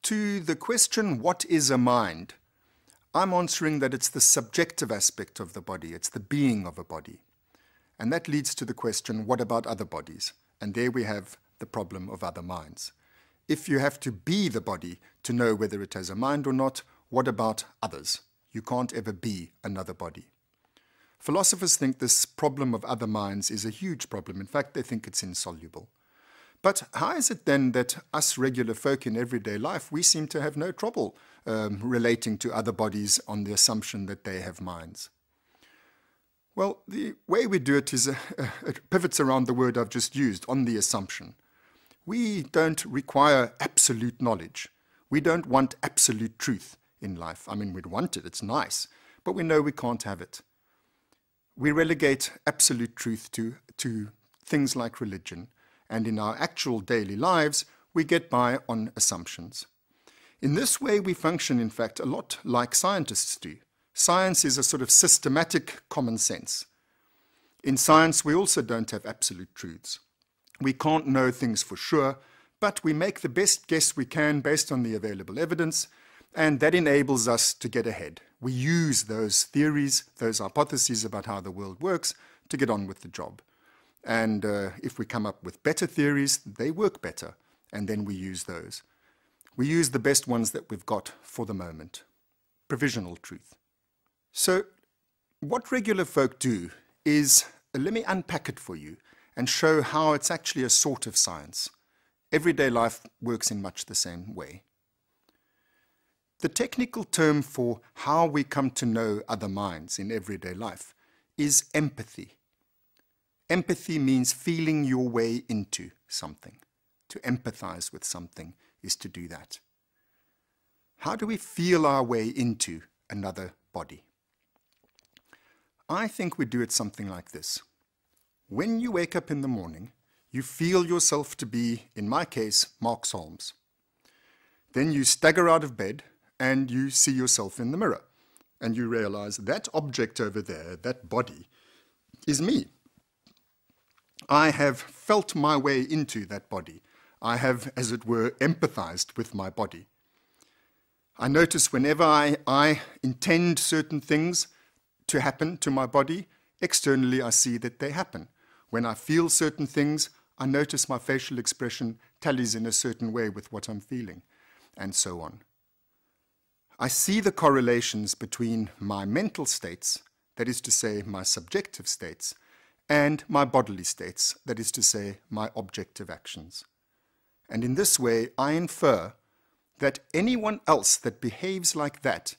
To the question, what is a mind? I'm answering that it's the subjective aspect of the body. It's the being of a body. And that leads to the question, what about other bodies? And there we have the problem of other minds. If you have to be the body to know whether it has a mind or not, what about others? You can't ever be another body. Philosophers think this problem of other minds is a huge problem. In fact, they think it's insoluble. But how is it then that us regular folk in everyday life, we seem to have no trouble relating to other bodies on the assumption that they have minds? Well, the way we do it is it pivots around the word I've just used, on the assumption. We don't require absolute knowledge. We don't want absolute truth in life. I mean, we'd want it, it's nice, but we know we can't have it. We relegate absolute truth to things like religion, and in our actual daily lives, we get by on assumptions. In this way, we function, in fact, a lot like scientists do. Science is a sort of systematic common sense. In science, we also don't have absolute truths. We can't know things for sure, but we make the best guess we can based on the available evidence, and that enables us to get ahead. We use those theories, those hypotheses about how the world works, to get on with the job. And if we come up with better theories, they work better, and then we use those. We use the best ones that we've got for the moment. Provisional truth. So what regular folk do is, let me unpack it for you and show how it's actually a sort of science. Everyday life works in much the same way. The technical term for how we come to know other minds in everyday life is empathy. Empathy means feeling your way into something. To empathize with something is to do that. How do we feel our way into another body? I think we do it something like this. When you wake up in the morning, you feel yourself to be, in my case, Mark Solms. Then you stagger out of bed and you see yourself in the mirror. And you realize that object over there, that body, is me. I have felt my way into that body. I have, as it were, empathized with my body. I notice whenever I intend certain things to happen to my body, externally I see that they happen. When I feel certain things, I notice my facial expression tallies in a certain way with what I'm feeling, and so on. I see the correlations between my mental states, that is to say, my subjective states, and my bodily states, that is to say, my objective actions. And in this way, I infer that anyone else that behaves like that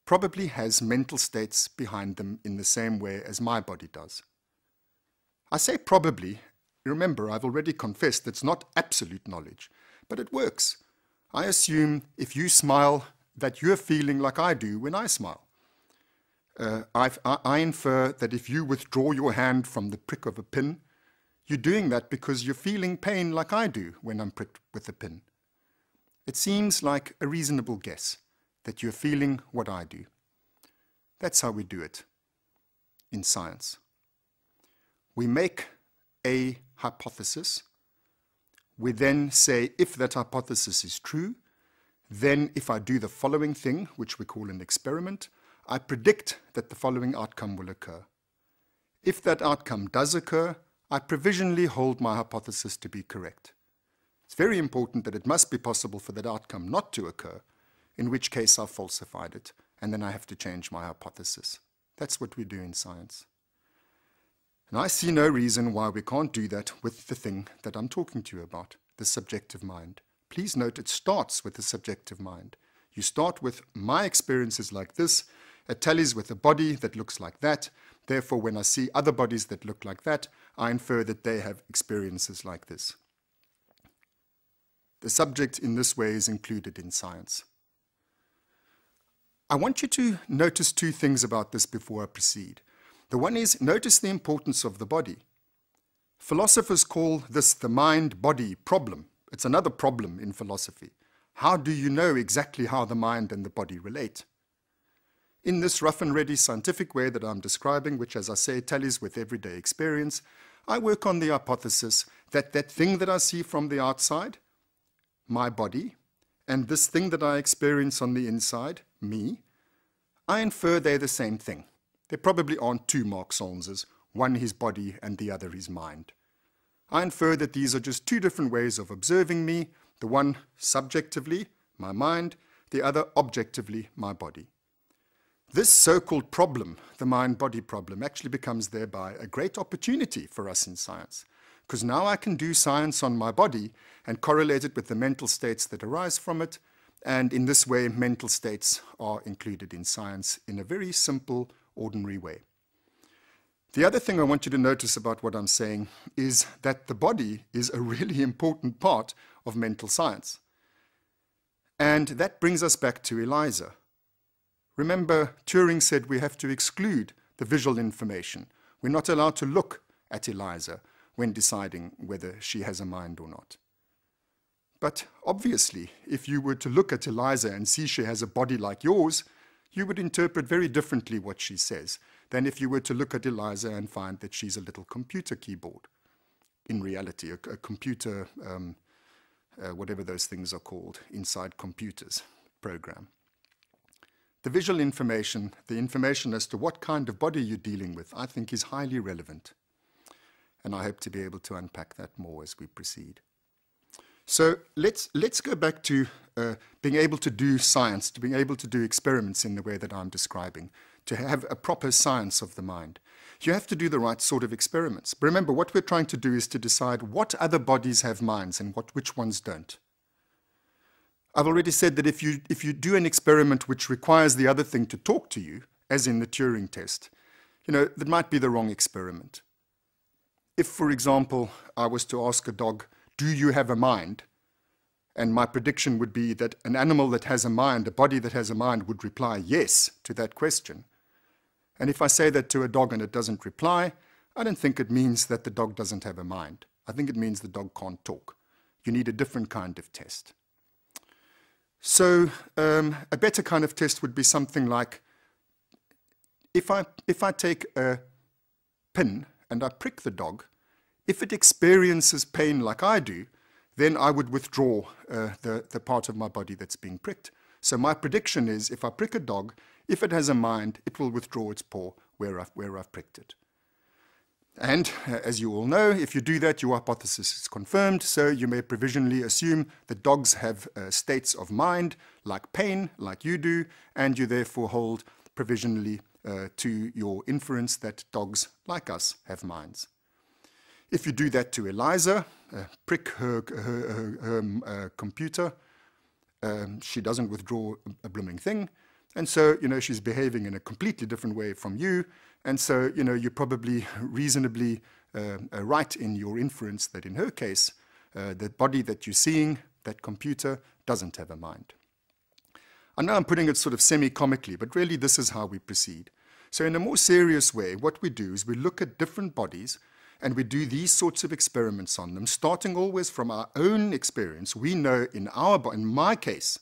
probably has mental states behind them in the same way as my body does. I say probably. Remember, I've already confessed it's not absolute knowledge, but it works. I assume if you smile, that you're feeling like I do when I smile. I infer that if you withdraw your hand from the prick of a pin, you're doing that because you're feeling pain like I do when I'm pricked with a pin. It seems like a reasonable guess that you're feeling what I do. That's how we do it in science. We make a hypothesis. We then say, if that hypothesis is true, then if I do the following thing, which we call an experiment, I predict that the following outcome will occur. If that outcome does occur, I provisionally hold my hypothesis to be correct. It's very important that it must be possible for that outcome not to occur, in which case I've falsified it, and then I have to change my hypothesis. That's what we do in science. And I see no reason why we can't do that with the thing that I'm talking to you about, the subjective mind. Please note it starts with the subjective mind. You start with my experiences like this, it tallies with a body that looks like that. Therefore, when I see other bodies that look like that, I infer that they have experiences like this. The subject in this way is included in science. I want you to notice two things about this before I proceed. The one is, notice the importance of the body. Philosophers call this the mind-body problem. It's another problem in philosophy. How do you know exactly how the mind and the body relate? In this rough and ready scientific way that I'm describing, which, as I say, tallies with everyday experience, I work on the hypothesis that that thing that I see from the outside, my body, and this thing that I experience on the inside, me, I infer they're the same thing. There probably aren't two Mark Solmses, one his body and the other his mind. I infer that these are just two different ways of observing me, the one subjectively, my mind, the other objectively, my body. This so-called problem, the mind-body problem, actually becomes thereby a great opportunity for us in science, because now I can do science on my body and correlate it with the mental states that arise from it, and in this way mental states are included in science in a very simple, ordinary way. The other thing I want you to notice about what I'm saying is that the body is a really important part of mental science. And that brings us back to Eliza. Remember, Turing said we have to exclude the visual information. We're not allowed to look at Eliza when deciding whether she has a mind or not. But obviously, if you were to look at Eliza and see she has a body like yours, you would interpret very differently what she says than if you were to look at Eliza and find that she's a little computer keyboard. In reality, a computer, whatever those things are called, inside computers program. The visual information, the information as to what kind of body you're dealing with, I think is highly relevant. And I hope to be able to unpack that more as we proceed. So let's go back to being able to do science, to being able to do experiments in the way that I'm describing, to have a proper science of the mind. You have to do the right sort of experiments. But remember, what we're trying to do is to decide what other bodies have minds and which ones don't. I've already said that if you do an experiment which requires the other thing to talk to you, as in the Turing test, that might be the wrong experiment. If, for example, I was to ask a dog, do you have a mind? And my prediction would be that an animal that has a mind, a body that has a mind, would reply yes to that question. And if I say that to a dog and it doesn't reply, I don't think it means that the dog doesn't have a mind. I think it means the dog can't talk. You need a different kind of test. So a better kind of test would be something like, if I take a pin and I prick the dog, if it experiences pain like I do, then I would withdraw the part of my body that's being pricked. So my prediction is, if I prick a dog, if it has a mind, it will withdraw its paw where I've pricked it. And as you all know, if you do that, your hypothesis is confirmed, so you may provisionally assume that dogs have states of mind, like pain, like you do, and you therefore hold provisionally to your inference that dogs, like us, have minds. If you do that to Eliza, prick her computer, she doesn't withdraw a blooming thing, and so, she's behaving in a completely different way from you, and so, you're probably reasonably right in your inference that in her case, the body that you're seeing, that computer, doesn't have a mind. I know I'm putting it sort of semi-comically, but really this is how we proceed. So in a more serious way, what we do is we look at different bodies and we do these sorts of experiments on them, starting always from our own experience. We know in my case,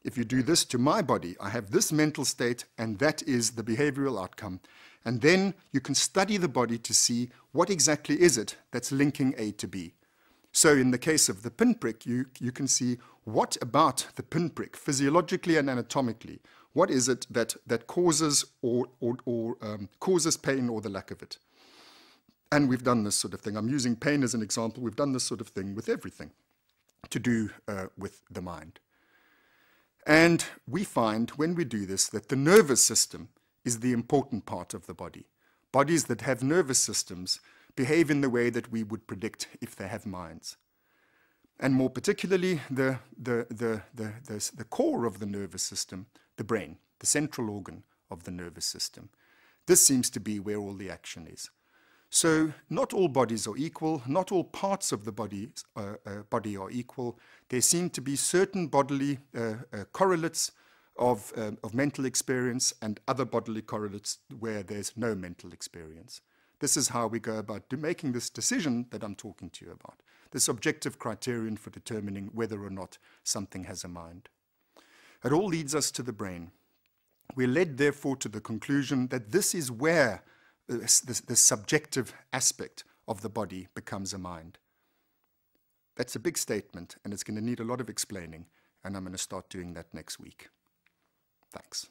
if you do this to my body, I have this mental state, and that is the behavioral outcome. And then you can study the body to see what exactly is it that's linking A to B. So in the case of the pinprick, you can see what about the pinprick, physiologically and anatomically, what is it that causes or causes pain or the lack of it. And we've done this sort of thing. I'm using pain as an example. We've done this sort of thing with everything to do with the mind. And we find when we do this that the nervous system is the important part of the body. Bodies that have nervous systems behave in the way that we would predict if they have minds. And more particularly, the core of the nervous system, the brain, the central organ of the nervous system. This seems to be where all the action is. So not all bodies are equal, not all parts of the body are equal. There seem to be certain bodily correlates of mental experience and other bodily correlates where there's no mental experience. This is how we go about making this decision that I'm talking to you about, this objective criterion for determining whether or not something has a mind. It all leads us to the brain. We're led, therefore, to the conclusion that this is where the subjective aspect of the body becomes a mind. That's a big statement, and it's going to need a lot of explaining, and I'm going to start doing that next week. Thanks.